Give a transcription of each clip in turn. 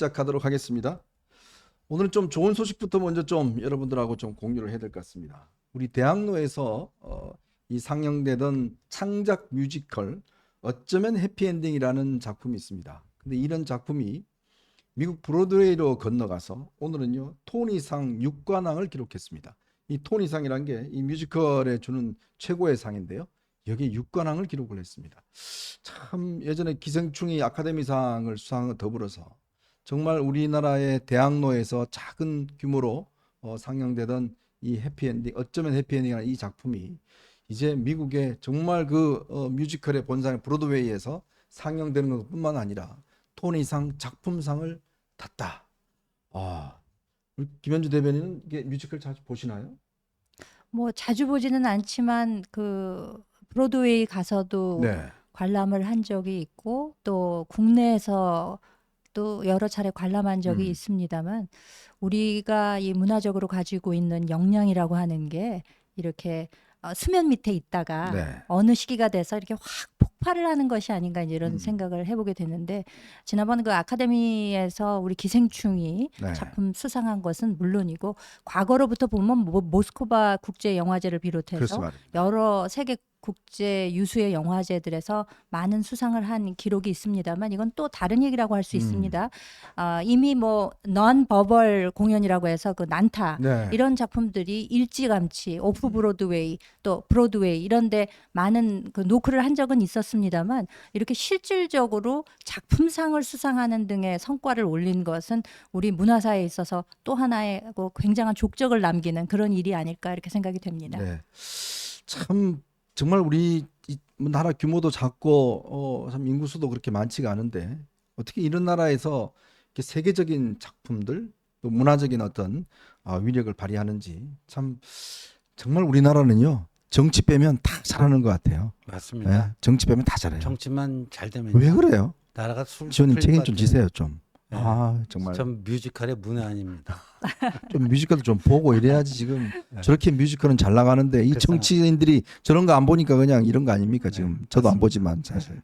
시작하도록 하겠습니다. 오늘은 좀 좋은 소식부터 먼저 좀 여러분들하고 좀 공유를 해야 될 것 같습니다. 우리 대학로에서 이 상영되던 창작 뮤지컬 어쩌면 해피엔딩이라는 작품이 있습니다. 근데 이런 작품이 미국 브로드웨이로 건너가서 오늘은요 토니상 6관왕을 기록했습니다. 이 토니상이란 게 이 뮤지컬에 주는 최고의 상인데요. 여기에 6관왕을 기록을 했습니다. 참 예전에 기생충이 아카데미상을 수상과 더불어서 정말 우리나라의 대학로에서 작은 규모로 상영되던 이 해피엔딩 어쩌면 해피엔딩이라는 이 작품이 이제 미국의 정말 그 뮤지컬의 본상 브로드웨이에서 상영되는 것뿐만 아니라 토니상 작품상을 탔다. 아, 우리 김현주 대변인은 이게 뮤지컬 자주 보시나요? 뭐 자주 보지는 않지만 그 브로드웨이 가서도 네. 관람을 한 적이 있고 또 국내에서 또 여러 차례 관람한 적이 음. 있습니다만 우리가 이 문화적으로 가지고 있는 역량이라고 하는 게 이렇게 수면 밑에 있다가 네. 어느 시기가 돼서 이렇게 확 폭발을 하는 것이 아닌가 이제 이런 음. 생각을 해보게 되는데 지난번 그 아카데미에서 우리 기생충이 네. 작품 수상한 것은 물론이고 과거로부터 보면 모스크바 국제 영화제를 그렇습니다. 비롯해서 여러 세계 국제 유수의 영화제들에서 많은 수상을 한 기록이 있습니다만 이건 또 다른 얘기라고 할 수 있습니다. 이미 뭐 non-버벌 공연이라고 해서 그 난타 네. 이런 작품들이 일찌감치 오프 브로드웨이 또 브로드웨이 이런데 많은 그 노크를 한 적은 있었습니다만 이렇게 실질적으로 작품상을 수상하는 등의 성과를 올린 것은 우리 문화사에 있어서 또 하나의 그 굉장한 족적을 남기는 그런 일이 아닐까 이렇게 생각이 됩니다. 네. 참 정말 우리 이 나라 규모도 작고 참 인구수도 그렇게 많지가 않은데 어떻게 이런 나라에서 이렇게 세계적인 작품들 또 문화적인 어떤 위력을 발휘하는지 참 정말 우리나라는요 정치 빼면 다 잘하는 것 같아요. 맞습니다. 예, 정치 빼면 다 잘해요. 정치만 잘 되면 왜 그래요? 나라가 술 지원님 풀릴 책임 것 좀 같아요. 지세요 좀. 네. 정말 전 뮤지컬의 문외 아닙니다. 좀 뮤지컬도 좀 보고 이래야지 지금 네. 저렇게 뮤지컬은 잘 나가는데 이 그래서- 정치인들이 저런 거 안 보니까 그냥 이런 거 아닙니까 지금. 네, 저도 안 맞습니다. 보지만 사실.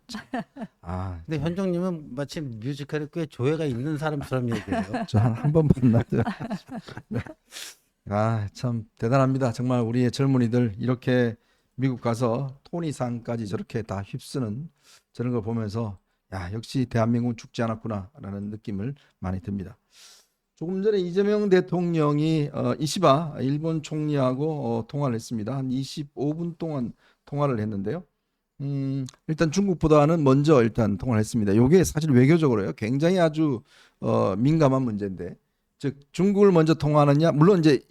근데 현정님은 마치 뮤지컬에 꽤 조예가 있는 사람처럼 얘기해요. 저 한 번 만나죠. 참 대단합니다. 정말 우리의 젊은이들 이렇게 미국 가서 토니상까지 저렇게 다 휩쓰는 저런 걸 보면서 야 역시 대한민국은 죽지 않았구나라는 느낌을 많이 듭니다. 조금 전에 이재명 대통령이 이시바 일본 총리하고 통화를 했습니다. 한 25분 동안 통화를 했는데요. 일단 중국보다는 먼저 일단 통화를 했습니다. 이게 사실 외교적으로요 굉장히 아주 민감한 문제인데 즉 중국을 먼저 통화하느냐 물론 이제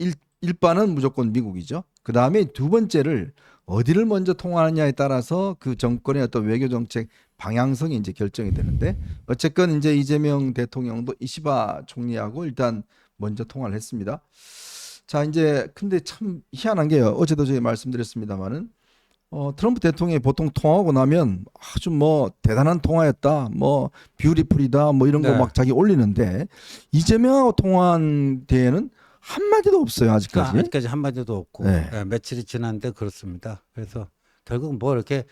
일반은 무조건 미국이죠. 그 다음에 두 번째를 어디를 먼저 통화하느냐에 따라서 그 정권의 어떤 외교 정책 방향성이 이제 결정이 되는데 어쨌건 이제 이재명 대통령도 이시바 총리하고 일단 먼저 통화를 했습니다. 자 이제 근데 참 희한한 게요. 어제도 제가 말씀드렸습니다마는 트럼프 대통령이 보통 통화하고 나면 아주 뭐 대단한 통화였다, 뭐 뷰티풀이다, 뭐 이런 거 네. 막 자기 올리는데 이재명하고 통화한 데에는 한 마디도 없어요 아직까지. 아직까지 한마디도 없고 네. 며칠이 지났는데 그렇습니다. 그래서 결국 뭐 이렇게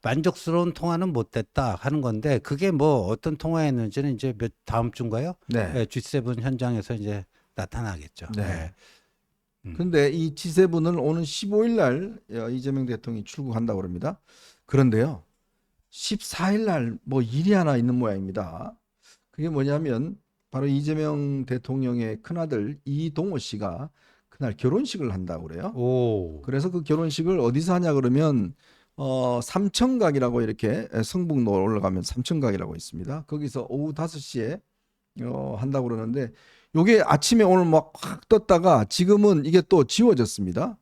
만족스러운 통화는 못 됐다 하는 건데 그게 뭐 어떤 통화였는지는 이제 다음 주인가요? 네. G7 현장에서 이제 나타나겠죠. 네. 근데 이 G7을 오는 15일 날 이재명 대통령이 출국한다고 합니다. 그런데요. 14일 날 뭐 일이 하나 있는 모양입니다. 그게 뭐냐면 바로 이재명 대통령의 큰아들 이동호 씨가 그날 결혼식을 한다고 그래요. 오. 그래서 그 결혼식을 어디서 하냐 그러면 삼청각이라고 이렇게 성북로 올라가면 삼청각이라고 있습니다. 거기서 오후 5시에 한다고 그러는데 요게 아침에 오늘 막 확 떴다가 지금은 이게 또 지워졌습니다.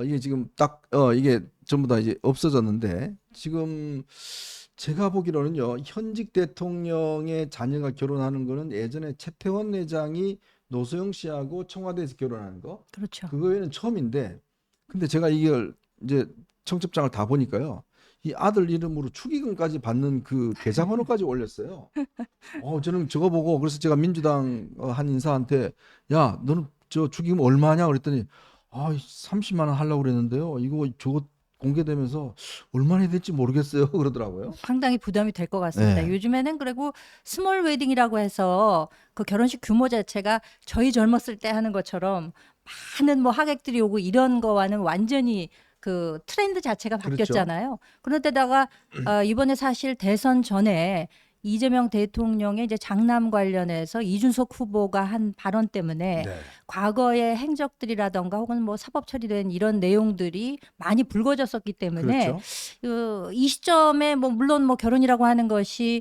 이게 지금 딱 이게 전부 다 이제 없어졌는데 지금 제가 보기로는요 현직 대통령의 자녀가 결혼하는 거는 예전에 최태원 회장이 노소영 씨하고 청와대에서 결혼하는 거 그렇죠. 그거에는 처음인데 근데 제가 이걸 이제 청첩장을 다 보니까요 이 아들 이름으로 축의금까지 받는 그 계좌번호까지 올렸어요. 저는 저거 보고 그래서 제가 민주당 한 인사한테 야 너는 저 축의금 얼마냐 그랬더니 30만 원 하려고 그랬는데요. 이거 저거 공개되면서 얼마나 해야 될지 모르겠어요 그러더라고요. 상당히 부담이 될 것 같습니다. 네. 요즘에는 그리고 스몰 웨딩이라고 해서 그 결혼식 규모 자체가 저희 젊었을 때 하는 것처럼 많은 뭐 하객들이 오고 이런 거와는 완전히 그 트렌드 자체가 그렇죠. 바뀌었잖아요. 그런데다가 이번에 사실 대선 전에 이재명 대통령의 이제 장남 관련해서 이준석 후보가 한 발언 때문에 네. 과거의 행적들이라던가 혹은 뭐 사법 처리된 이런 내용들이 많이 불거졌었기 때문에 그렇죠. 이 시점에 뭐 물론 뭐 결혼이라고 하는 것이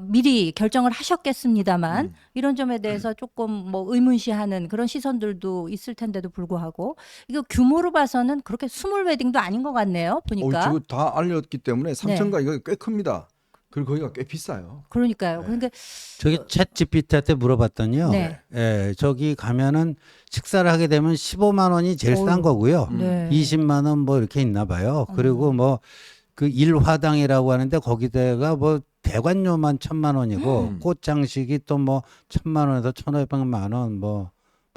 미리 결정을 하셨겠습니다만 이런 점에 대해서 조금 뭐 의문시하는 그런 시선들도 있을 텐데도 불구하고 이거 규모로 봐서는 그렇게 스몰 웨딩도 아닌 것 같네요. 보니까. 저거 다 알렸기 때문에 네. 3천가 이거 꽤 큽니다. 그리고 거기가 꽤 비싸요. 그러니까요. 네. 그러니까 저기 챗 GPT한테 물어봤더니요. 네. 예, 저기 가면은 식사를 하게 되면 15만 원이 제일 싼 어휴. 거고요. 네. 20만 원 뭐 이렇게 있나 봐요. 그리고 뭐 그 일화당이라고 하는데 거기다가 뭐 대관료만 1,000만 원이고 꽃 장식이 또 뭐 1,000만 원에서 1,500만 원 뭐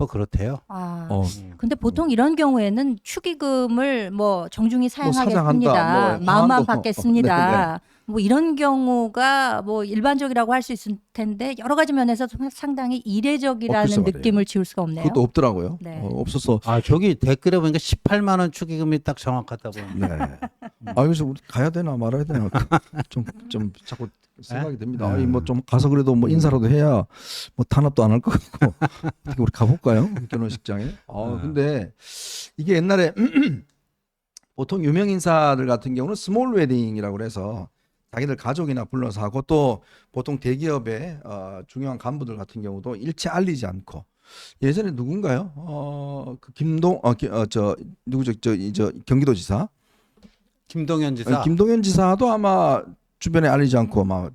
그렇대요. 아. 어, 근데 보통 이런 경우에는 축의금을 뭐 정중히 사장한다, 사용하겠습니다. 뭐 마음만 화환도, 받겠습니다. 뭐 이런 경우가 뭐 일반적이라고 할 수 있을 텐데 여러 가지 면에서 상당히 이례적이라는 글쎄 말이에요. 느낌을 지울 수가 없네요. 그것도 없더라고요. 네. 없어서. 아, 저기 댓글에 보니까 18만 원 축의금이 딱 정확하다고. 네. 그래서 우리 가야 되나 말아야 되나 좀 자꾸 생각이 듭니다. 아니 뭐 좀 가서 그래도 뭐 인사라도 해야 뭐 탄압도 안 할 것 같고 어떻게 우리 가볼까요? 결혼식장에. 근데 이게 옛날에 보통 유명 인사들 같은 경우는 스몰 웨딩이라고 그래서 자기들 가족이나 불러서 하고 또 보통 대기업의 중요한 간부들 같은 경우도 일체 알리지 않고 예전에 누군가요? 그 누구죠? 저 경기도지사 김동연 지사. 김동연 지사도 아마 주변에 알리지 않고 막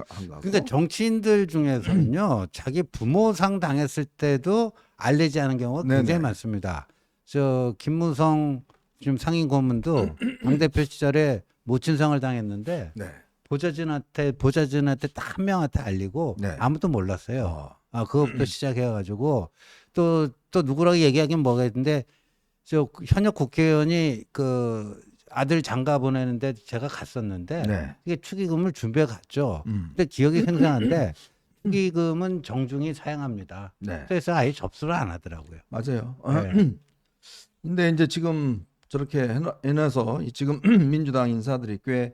한 거. 그러니까 정치인들 중에서는요, 자기 부모상 당했을 때도 알리지 않은 경우가 굉장히 네네. 많습니다. 저 김무성 지금 상임 고문도 당대표 시절에 모친상을 당했는데 네. 보좌진한테 딱 한 명한테 알리고 네. 아무도 몰랐어요. 어. 그것부터 시작해가지고 또 누구라고 얘기하긴 뭐가 있는데 저 현역 국회의원이 그 아들 장가 보내는데 제가 갔었는데 네. 이게 축의금을 준비해 갔죠. 근데 기억이 생생한데 축의금은 정중히 사용합니다. 네. 그래서 아예 접수를 안 하더라고요. 맞아요. 네. 근데 이제 지금 저렇게 해놔서 지금 민주당 인사들이 꽤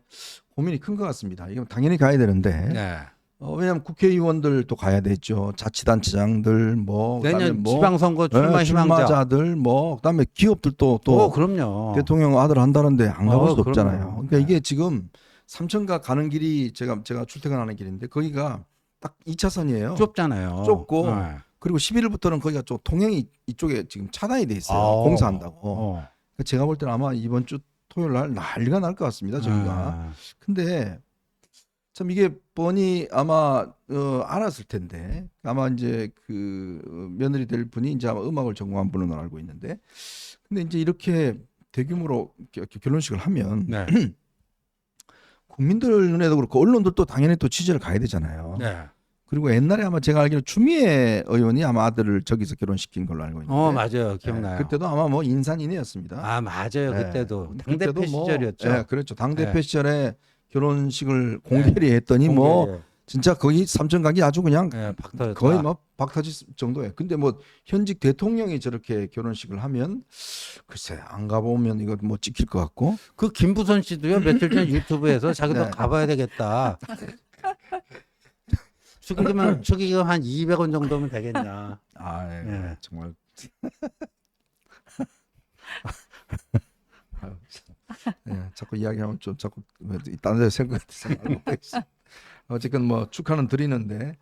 고민이 큰 것 같습니다. 이건 당연히 가야 되는데 네. 왜냐하면 국회의원들도 가야 되죠. 자치단체장들 그다음에 내년 지방선거 출마 희망자. 출마자들 그다음에 기업들도 또 그럼요. 대통령 아들 한다는데 안 가볼 수 그럼요. 없잖아요. 그러니까 네. 이게 지금 삼천가 가는 길이 제가 출퇴근하는 길인데 거기가 딱 2차선이에요. 좁잖아요. 좁고 네. 그리고 11일부터는 거기가 좀 통행이 이쪽에 지금 차단이 돼 있어요. 아. 공사한다고. 제가 볼 때는 아마 이번 주 토요일 날 난리가 날 것 같습니다. 저희가. 근데 참 이게 뻔히 아마 알았을 텐데 아마 이제 그 며느리 될 분이 이제 아마 음악을 전공한 분으로 알고 있는데 근데 이제 이렇게 대규모로 결혼식을 하면 네. 국민들 눈에도 그렇고 언론들도 당연히 또 취재를 가야 되잖아요. 네. 그리고 옛날에 아마 제가 알기로 추미애 의원이 아마 아들을 저기서 결혼시킨 걸로 알고 있는데 맞아요. 기억나요. 그때도 아마 뭐 인산인해였습니다. 맞아요. 네. 그때도 당대표 그때도 시절이었죠. 네, 그렇죠. 당대표 네. 시절에 결혼식을 공개리 했더니 뭐 진짜 거기 삼천각이 아주 그냥 박 터졌다. 거의 뭐 박터질 정도예요. 근데 뭐 현직 대통령이 저렇게 결혼식을 하면 글쎄 안 가보면 이거 뭐 찍힐 것 같고. 그 김부선 씨도요 며칠 전 유튜브에서 자기도 네. 가봐야 되겠다. 축의금 한 200원 정도면 되겠냐. 네. 정말. 자꾸 이야기하면 좀 자꾸 딴 데서 생각하고 있어. 어쨌든 뭐 축하는 드리는데,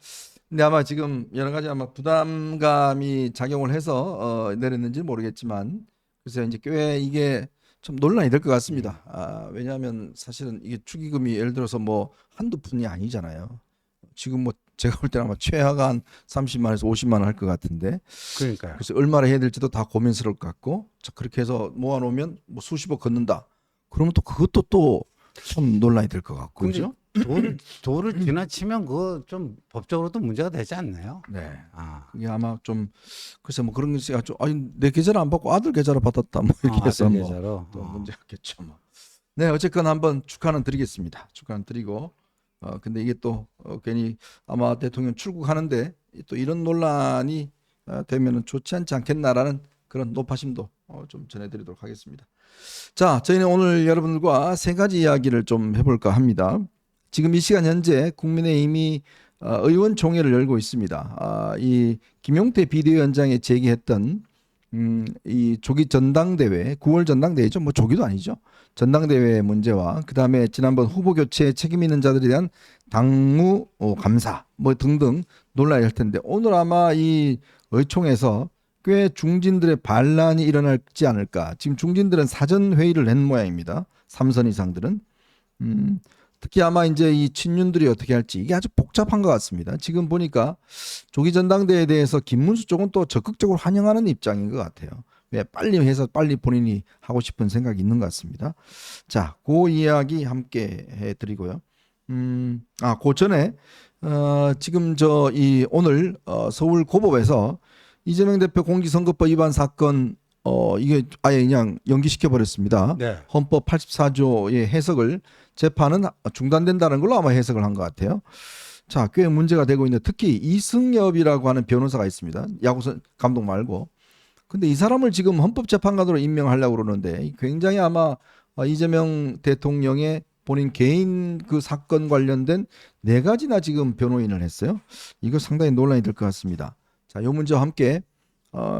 근데 아마 지금 여러 가지 아마 부담감이 작용을 해서 내렸는지 모르겠지만, 그래서 이제 꽤 이게 좀 논란이 될 것 같습니다. 왜냐하면 사실은 이게 축의금이 예를 들어서 뭐 한두 푼이 아니잖아요. 지금 뭐 제가 볼 때는 아마 최하가 한 30만에서 50만 원 할 것 같은데, 그러니까요. 그래서 얼마나 해야 될지도 다 고민스러울 것 같고, 자, 그렇게 해서 모아놓으면 뭐 수십억 걷는다. 그러면 또 그것도 또 좀 논란이 될 것 같고, 근데 그죠? 도를 지나치면 그거 좀 법적으로도 문제가 되지 않나요? 네. 아, 그게 아마 좀 글쎄 뭐 그런 것이 아주 아니 내 계좌를 안 받고 아들 계좌를 받았다 뭐 이렇게 해서 아들 뭐 계좌로. 또 문제겠죠 뭐. 네, 어쨌거나 한번 축하는 드리겠습니다. 축하는 드리고, 근데 이게 또 괜히 아마 대통령 출국하는데 또 이런 논란이 되면은 좋지 않지 않겠나라는 그런 노파심도 좀 전해드리도록 하겠습니다. 자, 저희는 오늘 여러분들과 세 가지 이야기를 좀 해볼까 합니다. 지금 이 시간 현재 국민의힘이 의원총회를 열고 있습니다. 이 김용태 비대위원장이 제기했던 이 조기 전당대회, 9월 전당대회죠. 뭐 조기도 아니죠. 전당대회 문제와 그 다음에 지난번 후보 교체에 책임 있는 자들에 대한 당무 감사 뭐 등등 논란이 할 텐데 오늘 아마 이 의총에서 꽤 중진들의 반란이 일어나지 않을까. 지금 중진들은 사전 회의를 낸 모양입니다. 3선 이상들은. 특히 아마 이제 이 친윤들이 어떻게 할지 이게 아주 복잡한 것 같습니다. 지금 보니까 조기 전당대회에 대해서 김문수 쪽은 또 적극적으로 환영하는 입장인 것 같아요. 왜 빨리 해서 빨리 본인이 하고 싶은 생각이 있는 것 같습니다. 자, 그 이야기 함께 해드리고요. 그 전에 지금 오늘 서울 고법에서 이재명 대표 공직선거법 위반 사건 이게 아예 그냥 연기시켜 버렸습니다. 네. 헌법 84조의 해석을 재판은 중단된다는 걸로 아마 해석을 한 것 같아요. 자, 꽤 문제가 되고 있는데 특히 이승엽이라고 하는 변호사가 있습니다. 야구 감독 말고. 근데 이 사람을 지금 헌법재판관으로 임명하려고 그러는데 굉장히 아마 이재명 대통령의 본인 개인 그 사건 관련된 4가지나 지금 변호인을 했어요. 이거 상당히 논란이 될 것 같습니다. 자, 요 문제와 함께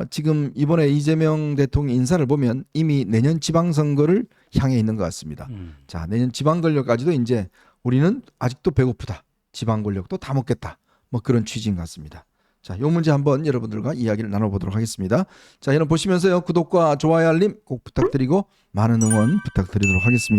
지금 이번에 이재명 대통령 인사를 보면 이미 내년 지방선거를 향해 있는 것 같습니다. 자, 내년 지방권력까지도 이제 우리는 아직도 배고프다. 지방권력도 다 먹겠다. 뭐 그런 취지인 것 같습니다. 자, 요 문제 한번 여러분들과 이야기를 나눠보도록 하겠습니다. 자, 여러분 보시면서요. 구독과 좋아요 알림 꼭 부탁드리고 많은 응원 부탁드리도록 하겠습니다.